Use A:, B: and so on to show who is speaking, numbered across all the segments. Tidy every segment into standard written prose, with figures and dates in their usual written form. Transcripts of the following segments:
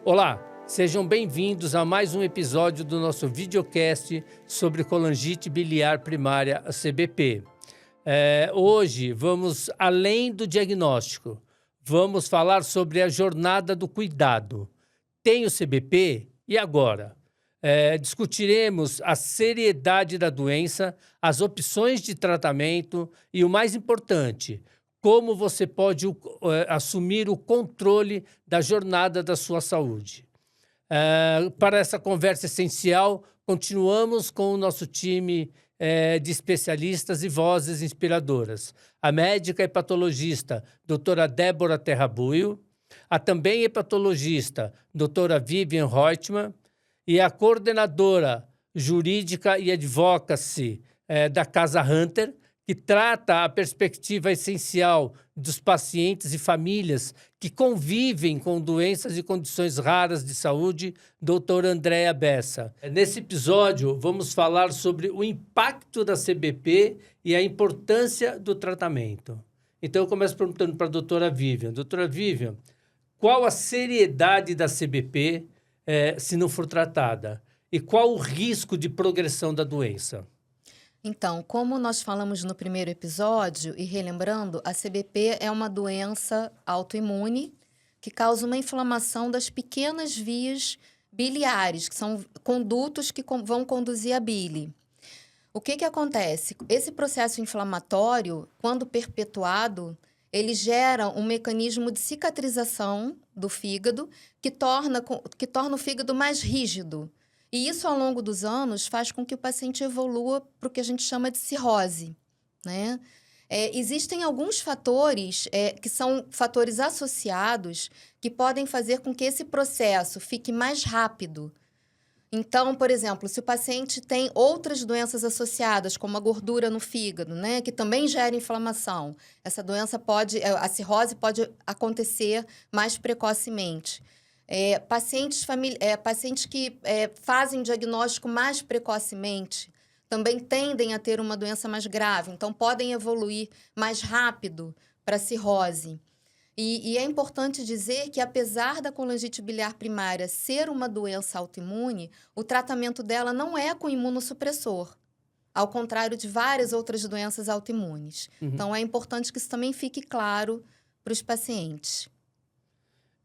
A: Olá, sejam bem-vindos a mais um episódio do nosso videocast sobre colangite biliar primária, a CBP. Hoje vamos além do diagnóstico, vamos falar sobre a jornada do cuidado. Tem o CBP? E agora? Discutiremos a seriedade da doença, as opções de tratamento e, o mais importante, como você pode assumir o controle da jornada da sua saúde. Para essa conversa essencial, continuamos com o nosso time de especialistas e vozes inspiradoras. A médica hepatologista, doutora Débora Terrabuio, a também hepatologista, doutora Vivian Reutemann, e a coordenadora jurídica e advocacy da Casa Hunter, que trata a perspectiva essencial dos pacientes e famílias que convivem com doenças e condições raras de saúde, doutora Andréa Bessa. Nesse episódio, vamos falar sobre o impacto da CBP e a importância do tratamento. Então, eu começo perguntando para a doutora Vivian. Doutora Vivian, qual a seriedade da CBP se não for tratada? E qual o risco de progressão da doença?
B: Então, como nós falamos no primeiro episódio, e relembrando, a CBP é uma doença autoimune que causa uma inflamação das pequenas vias biliares, que são condutos que vão conduzir a bile. O que acontece? Esse processo inflamatório, quando perpetuado, ele gera um mecanismo de cicatrização do fígado que torna o fígado mais rígido. E isso, ao longo dos anos, faz com que o paciente evolua para o que a gente chama de cirrose, né? Existem alguns fatores que são fatores associados que podem fazer com que esse processo fique mais rápido. Então, por exemplo, se o paciente tem outras doenças associadas, como a gordura no fígado, né, que também gera inflamação, essa doença a cirrose pode acontecer mais precocemente. Pacientes que fazem diagnóstico mais precocemente também tendem a ter uma doença mais grave, então podem evoluir mais rápido para cirrose. E é importante dizer que, apesar da colangite biliar primária ser uma doença autoimune, o tratamento dela não é com imunossupressor, ao contrário de várias outras doenças autoimunes. Uhum. Então, é importante que isso também fique claro para os pacientes.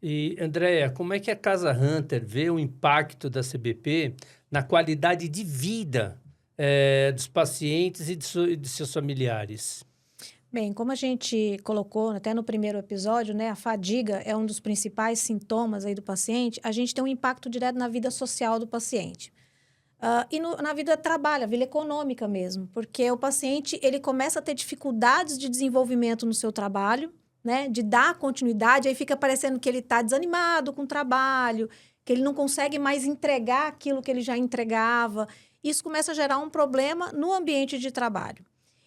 A: E, Andréa, como é que a Casa Hunter vê o impacto da CBP na qualidade de vida dos pacientes e de seus familiares?
C: Bem, como a gente colocou até no primeiro episódio, né, a fadiga é um dos principais sintomas aí do paciente, a gente tem um impacto direto na vida social do paciente. Na vida de trabalho, a vida econômica mesmo, porque o paciente ele começa a ter dificuldades de desenvolvimento no seu trabalho, né, de dar continuidade, aí fica parecendo que ele está desanimado com o trabalho, que ele não consegue mais entregar aquilo que ele já entregava. Isso começa a gerar um problema no ambiente de trabalho.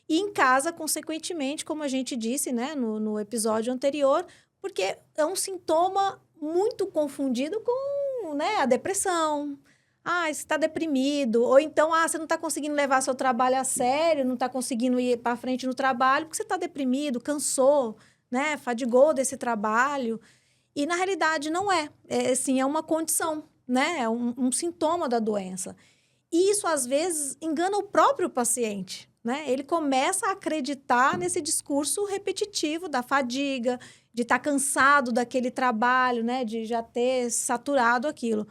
C: E em casa, consequentemente, como a gente disse, né, no episódio anterior, porque é um sintoma muito confundido com, né, a depressão. Você está deprimido. Ou então, você não está conseguindo levar seu trabalho a sério, não está conseguindo ir para frente no trabalho porque você está deprimido, cansou, né, fadigou desse trabalho. E, na realidade, não é. É uma condição, né? É um sintoma da doença. E isso, às vezes, engana o próprio paciente, né? Ele começa a acreditar nesse discurso repetitivo da fadiga, de estar cansado daquele trabalho, né? De já ter saturado aquilo.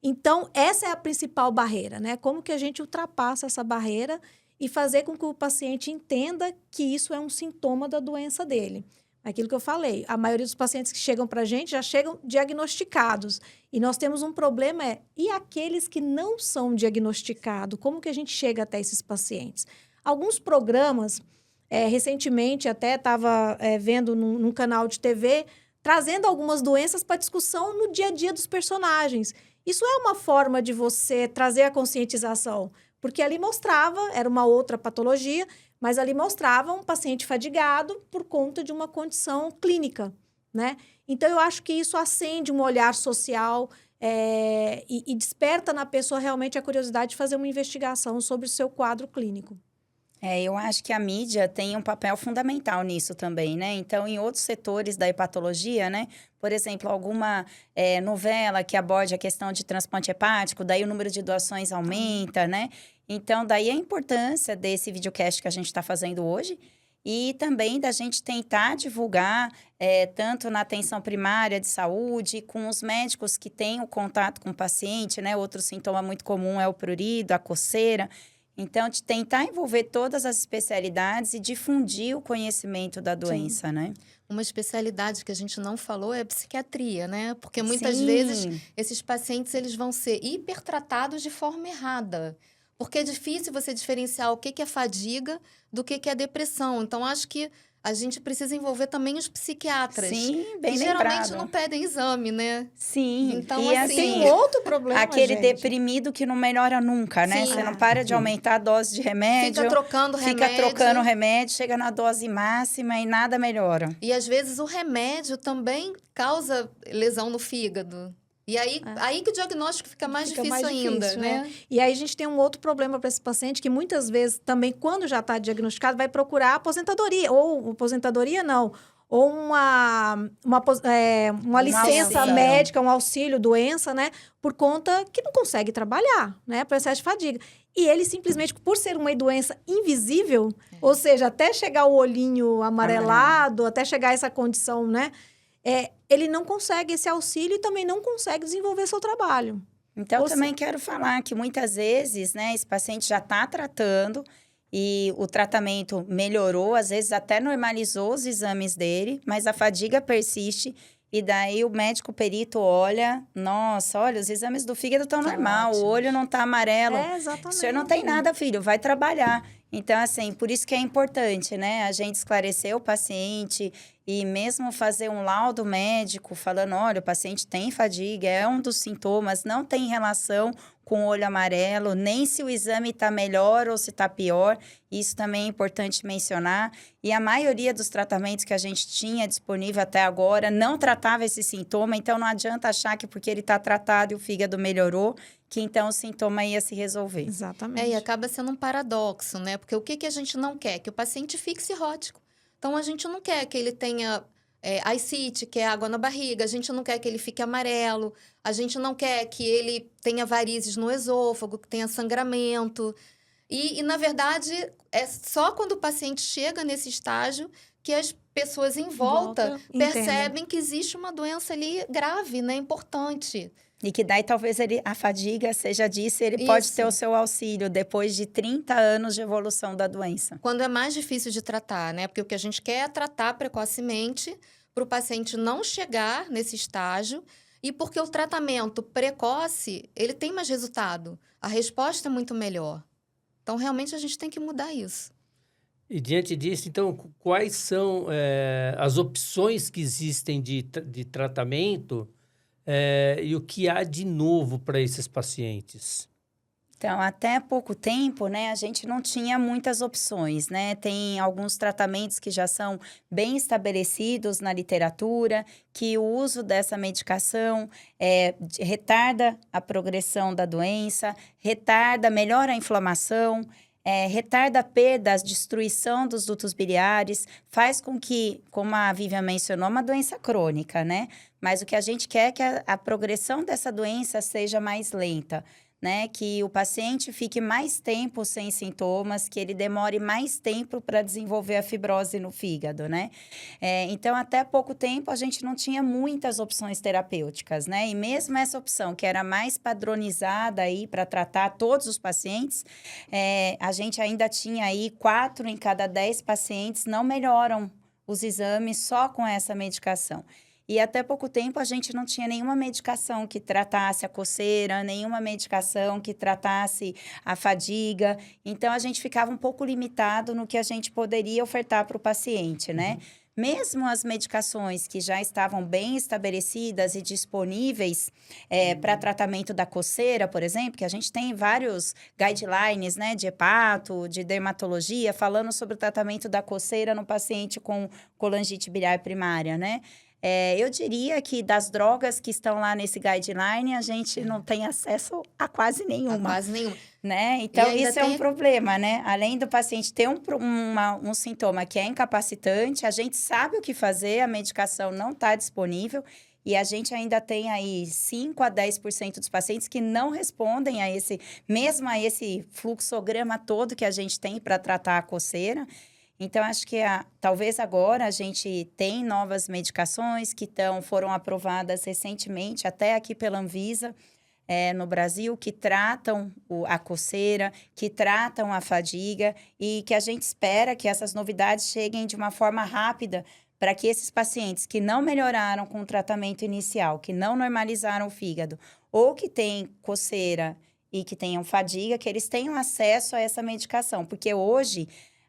C: Então, essa é a principal barreira, né? Como que a gente ultrapassa essa barreira e fazer com que o paciente entenda que isso é um sintoma da doença dele. Aquilo que eu falei, a maioria dos pacientes que chegam para a gente já chegam diagnosticados. E nós temos um problema, e aqueles que não são diagnosticados? Como que a gente chega até esses pacientes? Alguns programas, recentemente até estava vendo num canal de TV, trazendo algumas doenças para discussão no dia a dia dos personagens. Isso é uma forma de você trazer a conscientização, porque ali mostrava, era uma outra patologia, mas ali mostrava um paciente fadigado por conta de uma condição clínica, né? Então, eu acho que isso acende um olhar social e desperta na pessoa realmente a curiosidade de fazer uma investigação sobre o seu quadro clínico.
D: Eu acho que a mídia tem um papel fundamental nisso também, né? Então, em outros setores da hepatologia, né? Por exemplo, alguma novela que aborde a questão de transplante hepático, daí o número de doações aumenta, né? Então, daí a importância desse videocast que a gente está fazendo hoje e também da gente tentar divulgar, tanto na atenção primária de saúde, com os médicos que têm o contato com o paciente, né? Outro sintoma muito comum é o prurido, a coceira. Então, de tentar envolver todas as especialidades e difundir o conhecimento da doença, né?
B: Uma especialidade que a gente não falou é a psiquiatria, né? Porque muitas
D: Sim.
B: vezes esses pacientes eles vão ser hipertratados de forma errada. Porque é difícil você diferenciar o que é fadiga do que é depressão. Então, acho que a gente precisa envolver também os psiquiatras.
D: Sim, bem
B: que
D: lembrado.
B: geralmente não pedem exame, né?
D: Sim,
B: Então,
D: e
B: assim,
C: Tem um outro problema,
D: aquele
C: gente.
D: deprimido que não melhora nunca, né?
B: Sim.
D: Você não para de
A: Sim.
D: aumentar a dose de remédio.
B: fica trocando
D: Fica
B: remédio.
D: trocando remédio, chega na dose máxima e nada melhora.
B: E às vezes o remédio também causa lesão no fígado. E aí que o diagnóstico fica mais difícil ainda, né?
C: E aí a gente tem um outro problema para esse paciente que muitas vezes também, quando já está diagnosticado, vai procurar aposentadoria. Ou aposentadoria não. Ou uma licença
D: auxílio.
C: médica, um auxílio, doença, né? Por conta que não consegue trabalhar, né? Processo de fadiga. E ele simplesmente, por ser uma doença invisível, ou seja, até chegar o olhinho amarelado, até chegar essa condição, né? Ele não consegue esse auxílio e também não consegue desenvolver seu trabalho.
D: Então, também quero falar que muitas vezes, né, esse paciente já está tratando e o tratamento melhorou, às vezes até normalizou os exames dele, mas a fadiga persiste. E daí o médico perito olha, nossa, olha, os exames do fígado estão normal, o olho não está amarelo.
C: Exatamente.
D: O senhor não tem nada, filho, vai trabalhar. Então, assim, por isso que é importante, né? A gente esclarecer o paciente e mesmo fazer um laudo médico falando, olha, o paciente tem fadiga, é um dos sintomas, não tem relação com o olho amarelo, nem se o exame está melhor ou se está pior. Isso também é importante mencionar. E a maioria dos tratamentos que a gente tinha disponível até agora não tratava esse sintoma, então não adianta achar que porque ele está tratado e o fígado melhorou, que então o sintoma ia se resolver.
C: Exatamente.
B: E acaba sendo um paradoxo, né? Porque o que a gente não quer? Que o paciente fique cirrótico. Então, a gente não quer que ele tenha ascite, que é água na barriga. A gente não quer que ele fique amarelo. A gente não quer que ele tenha varizes no esôfago, que tenha sangramento. E, na verdade, é só quando o paciente chega nesse estágio que as pessoas em volta percebem que existe uma doença ali grave, né? Importante.
D: E que daí talvez a fadiga seja disso, ele pode ter o seu auxílio depois de 30 anos de evolução da doença.
B: Quando é mais difícil de tratar, né? Porque o que a gente quer é tratar precocemente para o paciente não chegar nesse estágio e porque o tratamento precoce, ele tem mais resultado. A resposta é muito melhor. Então, realmente, a gente tem que mudar isso.
A: E diante disso, então, quais são as opções que existem de tratamento e o que há de novo para esses pacientes?
D: Então, até pouco tempo, né, a gente não tinha muitas opções, né? Tem alguns tratamentos que já são bem estabelecidos na literatura, que o uso dessa medicação retarda a progressão da doença, melhora a inflamação, retarda a perda, a destruição dos dutos biliares, faz com que, como a Vivian mencionou, uma doença crônica, né? Mas o que a gente quer é que a progressão dessa doença seja mais lenta, né? Que o paciente fique mais tempo sem sintomas, que ele demore mais tempo para desenvolver a fibrose no fígado, né? Então, até pouco tempo, a gente não tinha muitas opções terapêuticas, né? E mesmo essa opção, que era mais padronizada aí para tratar todos os pacientes, a gente ainda tinha aí 4 em cada 10 pacientes não melhoram os exames só com essa medicação. E até pouco tempo a gente não tinha nenhuma medicação que tratasse a coceira, nenhuma medicação que tratasse a fadiga. Então, a gente ficava um pouco limitado no que a gente poderia ofertar para o paciente, né? Mesmo as medicações que já estavam bem estabelecidas e disponíveis para tratamento da coceira, por exemplo, que a gente tem vários guidelines, né, de hepato, de dermatologia, falando sobre o tratamento da coceira no paciente com colangite biliar primária, né? Eu diria que das drogas que estão lá nesse guideline, a gente não tem acesso a quase nenhuma.
B: Quase nenhuma.
D: Né? Então, isso é um
B: tem...
D: problema, né? Além do paciente ter um sintoma que é incapacitante, a gente sabe o que fazer, a medicação não está disponível e a gente ainda tem aí 5 a 10% dos pacientes que não respondem a esse fluxograma todo que a gente tem para tratar a coceira. Então, acho que talvez agora a gente tem novas medicações que foram aprovadas recentemente, até aqui pela Anvisa, no Brasil, que tratam a coceira, que tratam a fadiga e que a gente espera que essas novidades cheguem de uma forma rápida para que esses pacientes que não melhoraram com o tratamento inicial, que não normalizaram o fígado ou que têm coceira e que tenham fadiga, que eles tenham acesso a essa medicação, porque hoje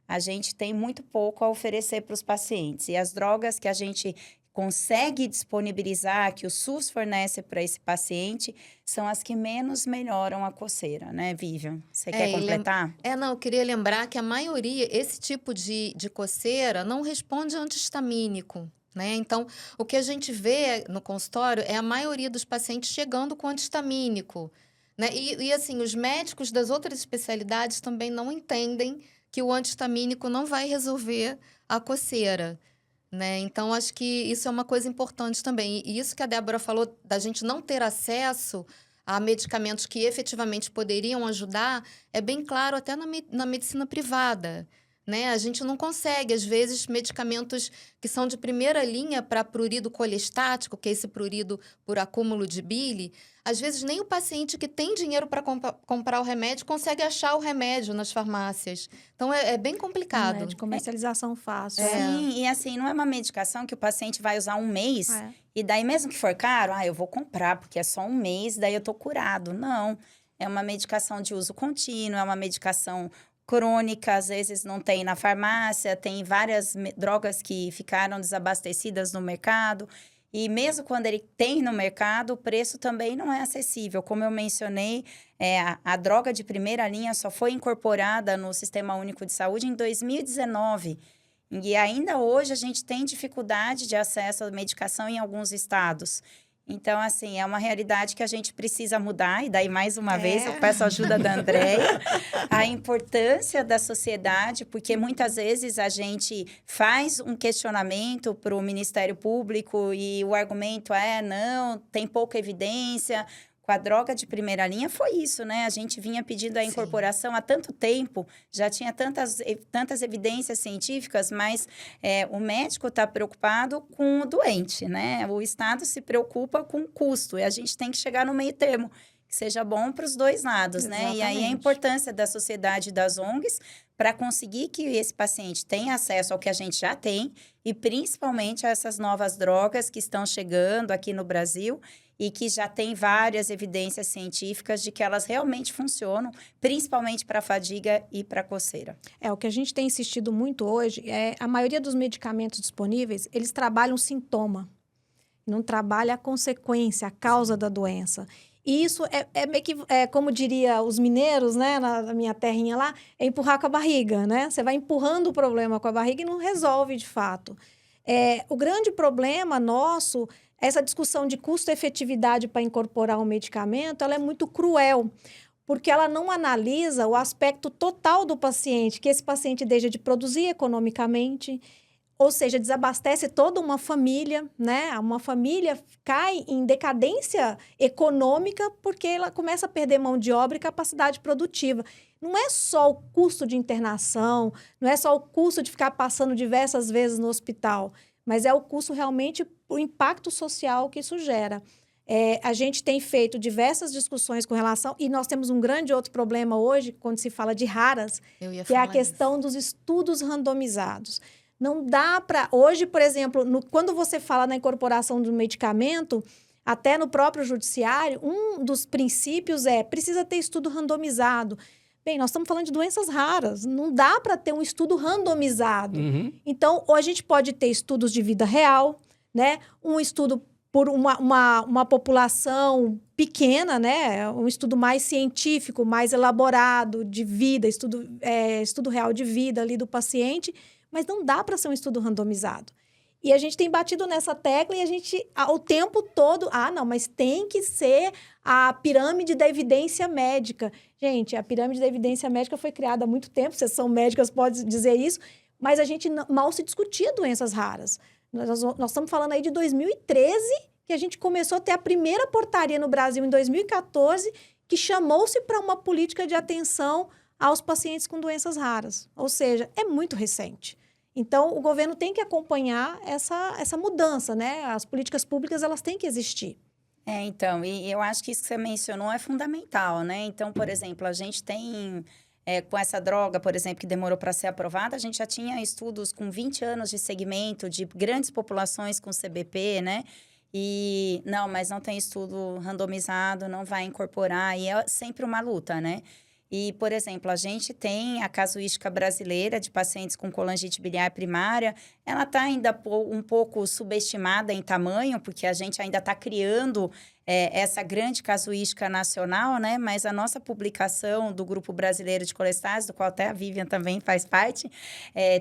D: a gente tem muito pouco a oferecer para os pacientes e as drogas que a gente consegue disponibilizar, que o SUS fornece para esse paciente, são as que menos melhoram a coceira, né, Vivian? Você quer completar?
B: Não, eu queria lembrar que a maioria, esse tipo de coceira não responde anti-histamínico, né? Então, o que a gente vê no consultório é a maioria dos pacientes chegando com anti-histamínico, né? E assim, os médicos das outras especialidades também não entendem que o anti-histamínico não vai resolver a coceira, né? Então, acho que isso é uma coisa importante também. E isso que a Débora falou, da gente não ter acesso a medicamentos que efetivamente poderiam ajudar, é bem claro até na medicina privada, né? A gente não consegue, às vezes, medicamentos que são de primeira linha para prurido colestático, que é esse prurido por acúmulo de bile. Às vezes, nem o paciente que tem dinheiro para comprar o remédio consegue achar o remédio nas farmácias. Então, é bem complicado.
C: Não é de comercialização fácil.
D: Sim, e assim, não é uma medicação que o paciente vai usar um mês, e daí mesmo que for caro, eu vou comprar, porque é só um mês, daí eu tô curado. Não, é uma medicação de uso contínuo, é uma medicação crônica, às vezes não tem na farmácia, tem várias drogas que ficaram desabastecidas no mercado. E mesmo quando ele tem no mercado, o preço também não é acessível. Como eu mencionei, a droga de primeira linha só foi incorporada no Sistema Único de Saúde em 2019. E ainda hoje a gente tem dificuldade de acesso à medicação em alguns estados. Então, assim, é uma realidade que a gente precisa mudar. E daí, mais uma vez, eu peço a ajuda da Andréia. A importância da sociedade, porque muitas vezes a gente faz um questionamento para o Ministério Público e o argumento não, tem pouca evidência. Com a droga de primeira linha foi isso, né? A gente vinha pedindo a incorporação há tanto tempo, já tinha tantas evidências científicas, mas o médico está preocupado com o doente, né? O Estado se preocupa com o custo e a gente tem que chegar no meio termo, que seja bom para os dois lados, né? E aí a importância da sociedade e das ONGs para conseguir que esse paciente tenha acesso ao que a gente já tem e principalmente a essas novas drogas que estão chegando aqui no Brasil e que já tem várias evidências científicas de que elas realmente funcionam, principalmente para a fadiga e para a coceira.
C: O que a gente tem insistido muito hoje a maioria dos medicamentos disponíveis, eles trabalham o sintoma, não trabalha a consequência, a causa da doença. E isso é meio que, como diria os mineiros, né, na minha terrinha lá, é empurrar com a barriga, né? Você vai empurrando o problema com a barriga e não resolve de fato. O grande problema nosso, essa discussão de custo-efetividade para incorporar um medicamento, ela é muito cruel, porque ela não analisa o aspecto total do paciente, que esse paciente deixa de produzir economicamente, ou seja, desabastece toda uma família, né? Uma família cai em decadência econômica porque ela começa a perder mão de obra e capacidade produtiva. Não é só o custo de internação, não é só o custo de ficar passando diversas vezes no hospital, mas é o custo realmente, o impacto social que isso gera. A gente tem feito diversas discussões com relação... E nós temos um grande outro problema hoje, quando se fala de raras, que é a questão dos estudos randomizados. Não dá para... Hoje, por exemplo, quando você fala na incorporação do medicamento, até no próprio judiciário, um dos princípios precisa ter estudo randomizado. Bem, nós estamos falando de doenças raras, não dá para ter um estudo randomizado. Então, ou a gente pode ter estudos de vida real, né? Um estudo por uma população pequena, né? Um estudo mais científico, mais elaborado de vida, estudo real de vida ali do paciente, mas não dá para ser um estudo randomizado. E a gente tem batido nessa tecla e a gente, o tempo todo, não, mas tem que ser a pirâmide da evidência médica. Gente, a pirâmide da evidência médica foi criada há muito tempo, vocês são médicas, podem dizer isso, mas a gente mal se discutia doenças raras. Nós estamos falando aí de 2013, que a gente começou a ter a primeira portaria no Brasil em 2014, que chamou-se para uma política de atenção aos pacientes com doenças raras. Ou seja, é muito recente. Então, o governo tem que acompanhar essa mudança, né? As políticas públicas, elas têm que existir.
D: Então, e eu acho que isso que você mencionou é fundamental, né? Então, por exemplo, a gente tem, com essa droga, por exemplo, que demorou para ser aprovada, a gente já tinha estudos com 20 anos de segmento de grandes populações com CBP, né? E, mas não tem estudo randomizado, não vai incorporar, e é sempre uma luta, né? E, por exemplo, a gente tem a casuística brasileira de pacientes com colangite biliar primária. Ela está ainda um pouco subestimada em tamanho, porque a gente ainda está criando essa grande casuística nacional, né? Mas a nossa publicação do Grupo Brasileiro de Colestase, do qual até a Vivian também faz parte,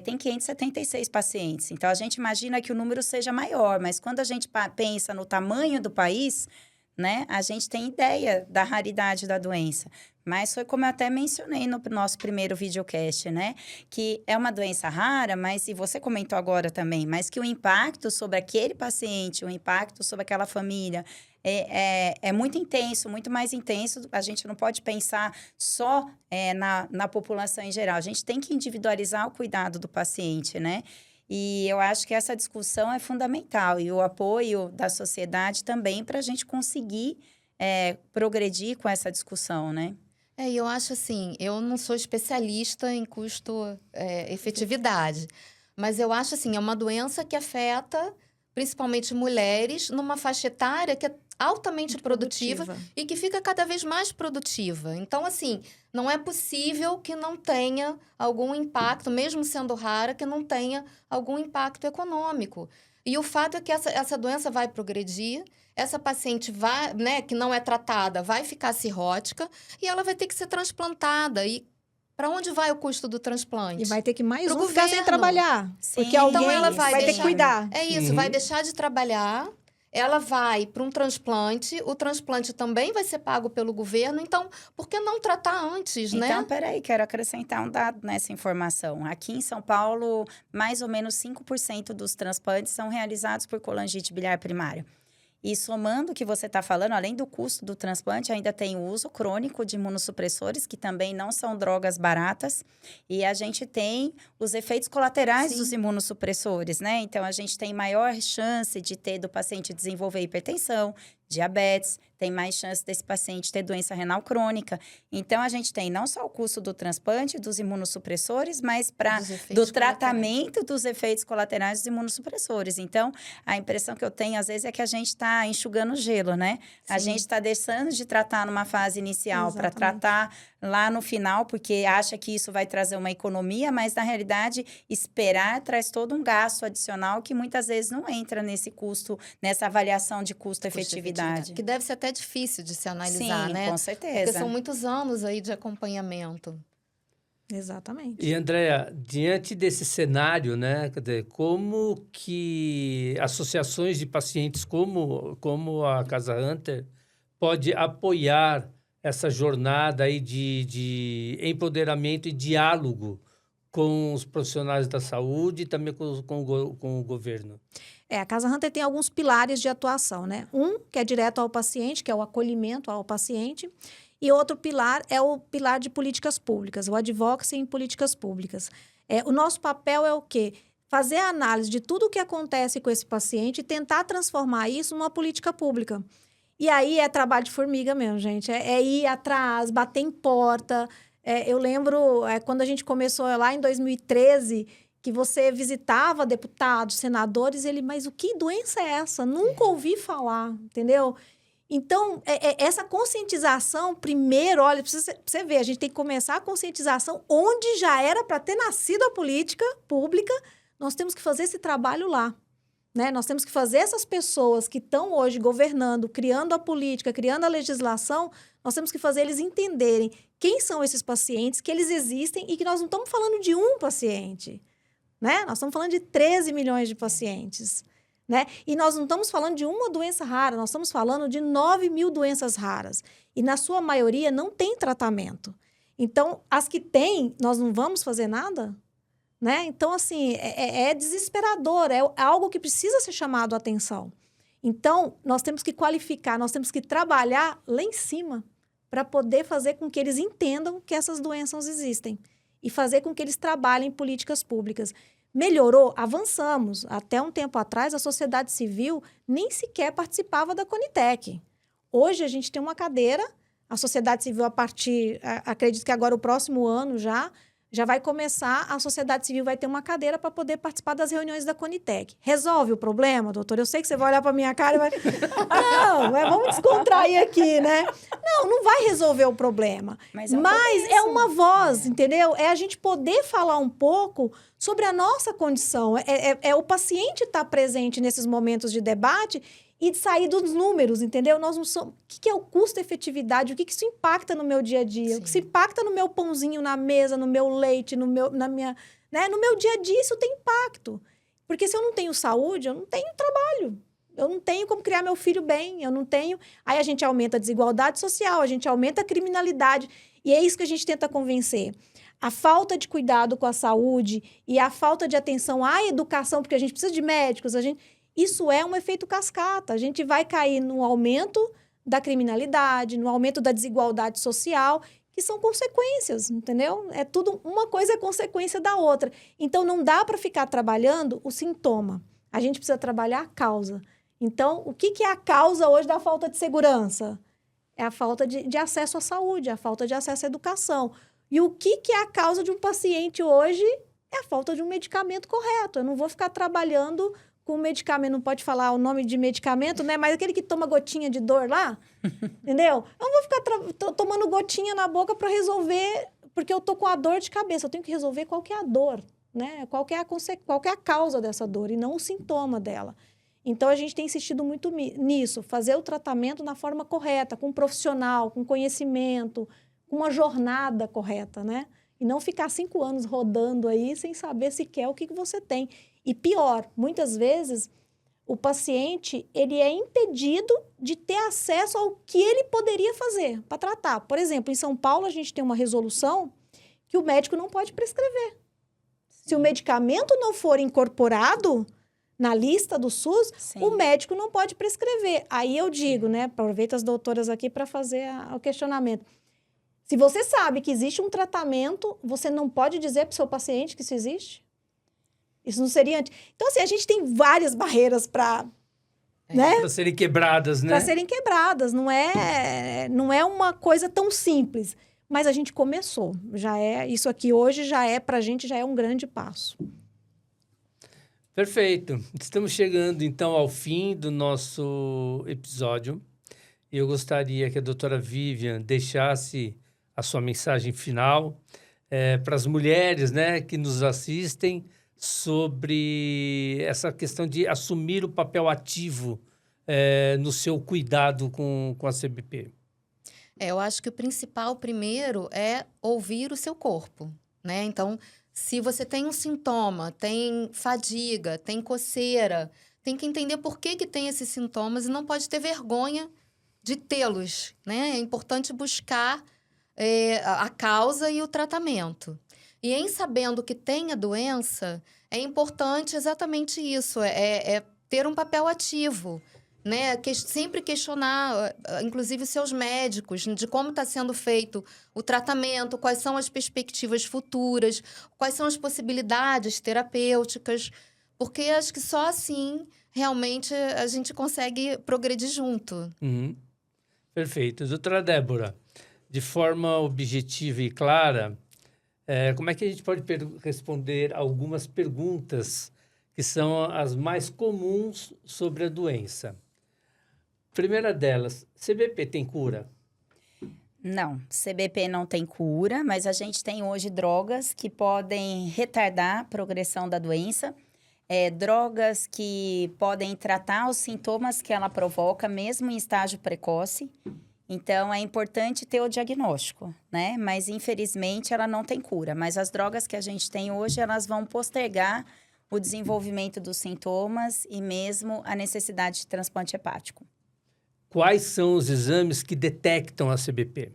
D: tem 576 pacientes. Então, a gente imagina que o número seja maior, mas quando a gente pensa no tamanho do país, né? A gente tem ideia da raridade da doença. Mas foi como eu até mencionei no nosso primeiro videocast, né? Que é uma doença rara, mas, e você comentou agora também, mas que o impacto sobre aquele paciente, o impacto sobre aquela família é muito intenso, muito mais intenso. A gente não pode pensar só na população em geral. A gente tem que individualizar o cuidado do paciente, né? E eu acho que essa discussão é fundamental. E o apoio da sociedade também para a gente conseguir progredir com essa discussão, né?
B: E eu acho assim, eu não sou especialista em custo-efetividade, mas eu acho assim, é uma doença que afeta principalmente mulheres numa faixa etária que é altamente produtiva e que fica cada vez mais produtiva. Então, assim, não é possível que não tenha algum impacto, mesmo sendo rara, que não tenha algum impacto econômico. E o fato é que essa doença vai progredir, essa paciente vai, né, que não é tratada, vai ficar cirrótica e ela vai ter que ser transplantada. E para onde vai o custo do transplante?
C: E vai ter que mais
B: Pro
C: ficar sem trabalhar.
D: Sim,
C: porque alguém
B: então ela vai
C: ter que cuidar.
B: É isso, vai deixar de trabalhar, ela vai para um transplante, o transplante também vai ser pago pelo governo, então por que não tratar antes, né?
D: Então, peraí, quero acrescentar um dado nessa informação. Aqui em São Paulo, mais ou menos 5% dos transplantes são realizados por colangite biliar primária. E somando o que você está falando, além do custo do transplante, ainda tem o uso crônico de imunossupressores, que também não são drogas baratas. E a gente tem os efeitos colaterais dos imunossupressores, né? Então, a gente tem maior chance do paciente desenvolver hipertensão, diabetes, tem mais chance desse paciente ter doença renal crônica. Então, a gente tem não só o custo do transplante, dos imunossupressores, mas do tratamento dos efeitos colaterais dos imunossupressores. Então, a impressão que eu tenho, às vezes, é que a gente está enxugando gelo, né? Sim. A gente está deixando de tratar numa fase inicial para tratar lá no final, porque acha que isso vai trazer uma economia, mas, na realidade, esperar traz todo um gasto adicional que muitas vezes não entra nesse custo, nessa avaliação de custo-efetividade.
B: Que deve ser até difícil de se analisar, né?
D: Sim, com certeza.
B: Porque são muitos anos aí de acompanhamento.
C: Exatamente.
A: E, Andréa, diante desse cenário, né, quer dizer, como que associações de pacientes como a Casa Hunter pode apoiar essa jornada aí de empoderamento e diálogo com os profissionais da saúde e também com o governo?
C: A Casa Hunter tem alguns pilares de atuação, né? Um, que é direto ao paciente, que é o acolhimento ao paciente. E outro pilar é o pilar de políticas públicas, o advocacy em políticas públicas. O nosso papel é o quê? Fazer a análise de tudo o que acontece com esse paciente e tentar transformar isso numa política pública. E aí é trabalho de formiga mesmo, gente. É ir atrás, bater em porta. Eu lembro quando a gente começou lá em 2013, que você visitava deputados, senadores, mas o que doença é essa? Nunca ouvi falar, entendeu? Então, essa conscientização, primeiro, olha, pra você ver, a gente tem que começar a conscientização onde já era para ter nascido a política pública, nós temos que fazer esse trabalho lá. Né? Nós temos que fazer essas pessoas que estão hoje governando, criando a política, criando a legislação, nós temos que fazer eles entenderem quem são esses pacientes, que eles existem e que nós não estamos falando de um paciente. né? Nós estamos falando de 13 milhões de pacientes, né? E nós não estamos falando de uma doença rara, nós estamos falando de 9 mil doenças raras. E na sua maioria não tem tratamento. Então, as que tem, nós não vamos fazer nada? Né? Então, assim, é desesperador, é algo que precisa ser chamado a atenção. Então, nós temos que qualificar, nós temos que trabalhar lá em cima para poder fazer com que eles entendam que essas doenças existem e fazer com que eles trabalhem políticas públicas. Melhorou? Avançamos. Até um tempo atrás, a sociedade civil nem sequer participava da Conitec. Hoje, a gente tem uma cadeira, a sociedade civil, acredito que agora o próximo ano já vai começar, a sociedade civil vai ter uma cadeira para poder participar das reuniões da Conitec. Resolve o problema, doutor? Eu sei que você vai olhar para minha cara e vai... Não, vamos descontrair aqui, né? Não vai resolver o problema. Mas é uma voz, entendeu? É a gente poder falar um pouco sobre a nossa condição. É o paciente estar presente nesses momentos de debate e de sair dos números, entendeu? Nós não somos... O que é o custo-efetividade? O que isso impacta no meu dia a dia? Sim. O que se impacta no meu pãozinho na mesa, no meu leite, no meu dia a dia, isso tem impacto. Porque se eu não tenho saúde, eu não tenho trabalho. Eu não tenho como criar meu filho bem, eu não tenho... Aí a gente aumenta a desigualdade social, a gente aumenta a criminalidade. E é isso que a gente tenta convencer. A falta de cuidado com a saúde e a falta de atenção à educação, porque a gente precisa de médicos, isso é um efeito cascata. A gente vai cair no aumento da criminalidade, no aumento da desigualdade social, que são consequências, entendeu? É tudo, uma coisa é consequência da outra. Então, não dá para ficar trabalhando o sintoma. A gente precisa trabalhar a causa. Então, o que é a causa hoje da falta de segurança? É a falta de acesso à saúde, a falta de acesso à educação. E o que é a causa de um paciente hoje? É a falta de um medicamento correto. Eu não vou ficar trabalhando com medicamento, não pode falar o nome de medicamento, né? Mas aquele que toma gotinha de dor lá, entendeu? Eu não vou ficar tomando gotinha na boca para resolver, porque eu tô com a dor de cabeça. Eu tenho que resolver qual que é a dor, né? Qual que é a causa dessa dor e não o sintoma dela. Então, a gente tem insistido muito nisso, fazer o tratamento na forma correta, com um profissional, com conhecimento, com uma jornada correta, né? E não ficar 5 anos rodando aí sem saber sequer o que você tem. E pior, muitas vezes, o paciente ele é impedido de ter acesso ao que ele poderia fazer para tratar. Por exemplo, em São Paulo, a gente tem uma resolução que o médico não pode prescrever. Sim. Se o medicamento não for incorporado na lista do SUS, sim, o médico não pode prescrever. Aí eu digo, né, aproveito as doutoras aqui para fazer o questionamento. Se você sabe que existe um tratamento, você não pode dizer para o seu paciente que isso existe? Isso não seria... Então, assim, a gente tem várias barreiras para... né?
A: Para serem quebradas, né?
C: Para serem quebradas. Não é uma coisa tão simples. Mas a gente começou. Isso aqui hoje para a gente já é um grande passo.
A: Perfeito. Estamos chegando, então, ao fim do nosso episódio. Eu gostaria que a doutora Vivian deixasse a sua mensagem final para as mulheres, né, que nos assistem, sobre essa questão de assumir o papel ativo no seu cuidado com a CBP.
B: Eu acho que o principal, primeiro, é ouvir o seu corpo, né? Então, se você tem um sintoma, tem fadiga, tem coceira, tem que entender por que tem esses sintomas e não pode ter vergonha de tê-los, né? É importante buscar a causa e o tratamento. E em sabendo que tem a doença, é importante exatamente isso, ter um papel ativo, né? Sempre questionar, inclusive, seus médicos, de como está sendo feito o tratamento, quais são as perspectivas futuras, quais são as possibilidades terapêuticas, porque acho que só assim, realmente, a gente consegue progredir junto.
A: Uhum. Perfeito. Doutora Débora, de forma objetiva e clara, como é que a gente pode responder algumas perguntas que são as mais comuns sobre a doença? Primeira delas, CBP tem cura?
D: Não, CBP não tem cura, mas a gente tem hoje drogas que podem retardar a progressão da doença, drogas que podem tratar os sintomas que ela provoca, mesmo em estágio precoce. Então, é importante ter o diagnóstico, né? Mas, infelizmente, ela não tem cura. Mas as drogas que a gente tem hoje, elas vão postergar o desenvolvimento dos sintomas e mesmo a necessidade de transplante hepático.
A: Quais são os exames que detectam a CBP?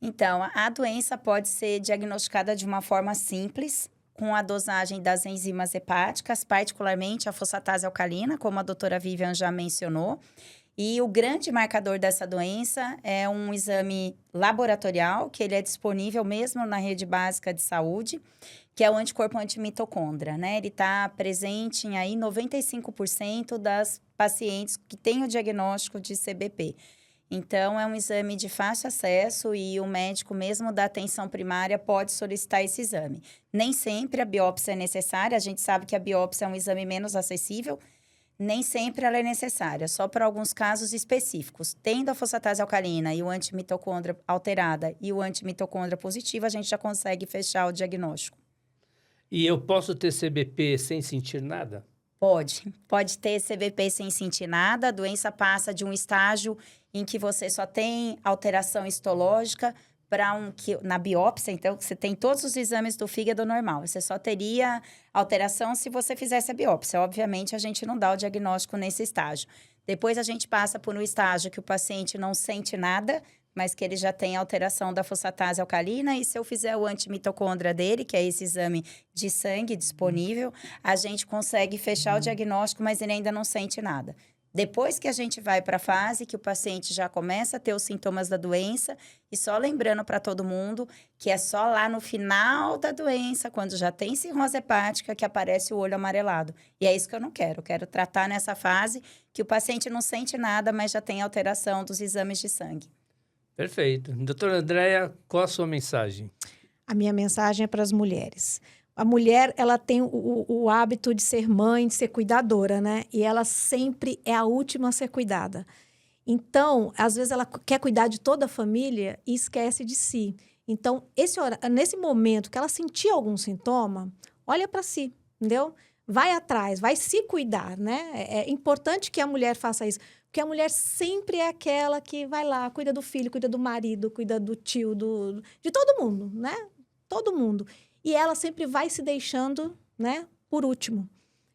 D: Então, a doença pode ser diagnosticada de uma forma simples, com a dosagem das enzimas hepáticas, particularmente a fosfatase alcalina, como a doutora Vivian já mencionou. E o grande marcador dessa doença é um exame laboratorial, que ele é disponível mesmo na rede básica de saúde, que é o anticorpo antimitocôndria, né? Ele está presente em aí 95% das pacientes que têm o diagnóstico de CBP. Então, é um exame de fácil acesso e o médico, mesmo da atenção primária, pode solicitar esse exame. Nem sempre a biópsia é necessária, a gente sabe que a biópsia é um exame menos acessível, nem sempre ela é necessária, só para alguns casos específicos. Tendo a fosfatase alcalina e o antimitocôndria alterada e o antimitocôndria positivo, a gente já consegue fechar o diagnóstico.
A: E eu posso ter CBP sem sentir nada?
D: Pode ter CBP sem sentir nada, a doença passa de um estágio em que você só tem alteração histológica para na biópsia, então, você tem todos os exames do fígado normal. Você só teria alteração se você fizesse a biópsia. Obviamente, a gente não dá o diagnóstico nesse estágio. Depois, a gente passa por um estágio que o paciente não sente nada, mas que ele já tem alteração da fosfatase alcalina. E se eu fizer o antimitocôndria dele, que é esse exame de sangue disponível, a gente consegue fechar o diagnóstico, mas ele ainda não sente nada. Depois que a gente vai para a fase que o paciente já começa a ter os sintomas da doença, e só lembrando para todo mundo que é só lá no final da doença, quando já tem cirrose hepática, que aparece o olho amarelado. E é isso que eu não quero. Eu quero tratar nessa fase que o paciente não sente nada, mas já tem alteração dos exames de sangue.
A: Perfeito. Doutora Andréia, qual a sua mensagem?
C: A minha mensagem é para as mulheres. A mulher, ela tem o hábito de ser mãe, de ser cuidadora, né? E ela sempre é a última a ser cuidada. Então, às vezes, ela quer cuidar de toda a família e esquece de si. Então, nesse momento que ela sentir algum sintoma, olha para si, entendeu? Vai atrás, vai se cuidar, né? É importante que a mulher faça isso. Porque a mulher sempre é aquela que vai lá, cuida do filho, cuida do marido, cuida do tio, de todo mundo, né? Todo mundo. E ela sempre vai se deixando, né, por último.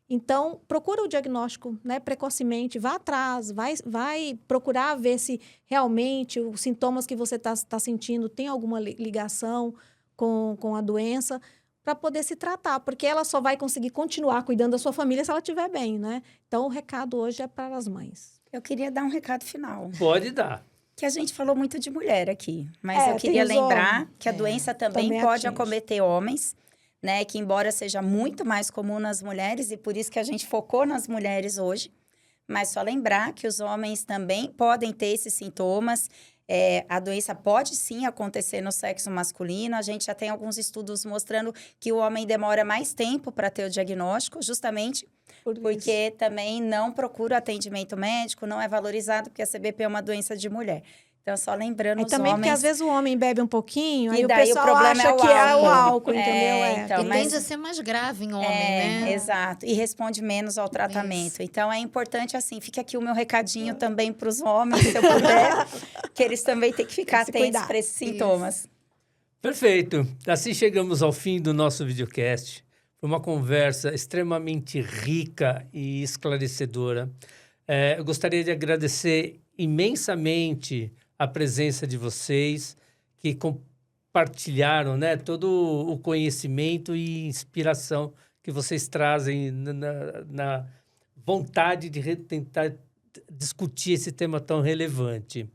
C: Então, procura o diagnóstico, né, precocemente, vá atrás, vai procurar ver se realmente os sintomas que você está sentindo tem alguma ligação com a doença, para poder se tratar, porque ela só vai conseguir continuar cuidando da sua família se ela estiver bem, né? Então, o recado hoje é para as mães.
D: Eu queria dar um recado final.
A: Pode dar.
D: Que a gente falou muito de mulher aqui, mas eu
C: tem
D: queria
C: os
D: lembrar
C: homens.
D: que a doença também pode
C: atinge.
D: acometer homens, né? Que embora seja muito mais comum nas mulheres, e por isso que a gente focou nas mulheres hoje, mas só lembrar que os homens também podem ter esses sintomas. A doença pode sim acontecer no sexo masculino. A gente já tem alguns estudos mostrando que o homem demora mais tempo para ter o diagnóstico, justamente porque também não procura atendimento médico, não é valorizado, porque a CBP é uma doença de mulher. Então, só lembrando os
C: também
D: homens...
C: porque às vezes o homem bebe um pouquinho,
D: E
C: aí o
D: daí
C: pessoal
D: o problema
C: acha
D: é o
C: que é o
D: álcool.
C: álcool, entendeu?
D: Então,
B: E
D: mas-
B: tende a ser mais grave em homem, né?
D: Exato. E responde menos ao tratamento.
B: Isso.
D: Então, é importante, assim, fica aqui o meu recadinho também para os homens, se eu puder, que eles também têm que ficar
C: Se
D: atentos
C: cuidar.
D: para esses sintomas.
A: Perfeito. Assim chegamos ao fim do nosso videocast. Foi uma conversa extremamente rica e esclarecedora. Eu gostaria de agradecer imensamente a presença de vocês, que compartilharam, né, todo o conhecimento e inspiração que vocês trazem na vontade de tentar discutir esse tema tão relevante.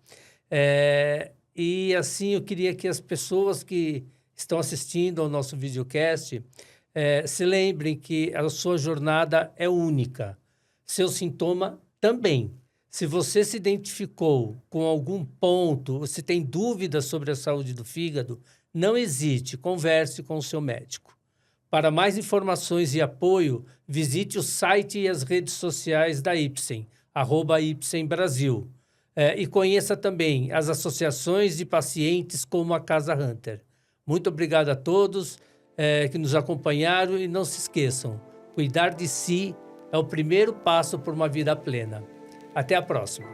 A: E assim, eu queria que as pessoas que estão assistindo ao nosso videocast se lembrem que a sua jornada é única. Seu sintoma também. Se você se identificou com algum ponto, ou se tem dúvidas sobre a saúde do fígado, não hesite, converse com o seu médico. Para mais informações e apoio, visite o site e as redes sociais da Ipsen, @Ipsen Brasil. E conheça também as associações de pacientes como a Casa Hunter. Muito obrigado a todos que nos acompanharam e não se esqueçam, cuidar de si é o primeiro passo por uma vida plena. Até a próxima.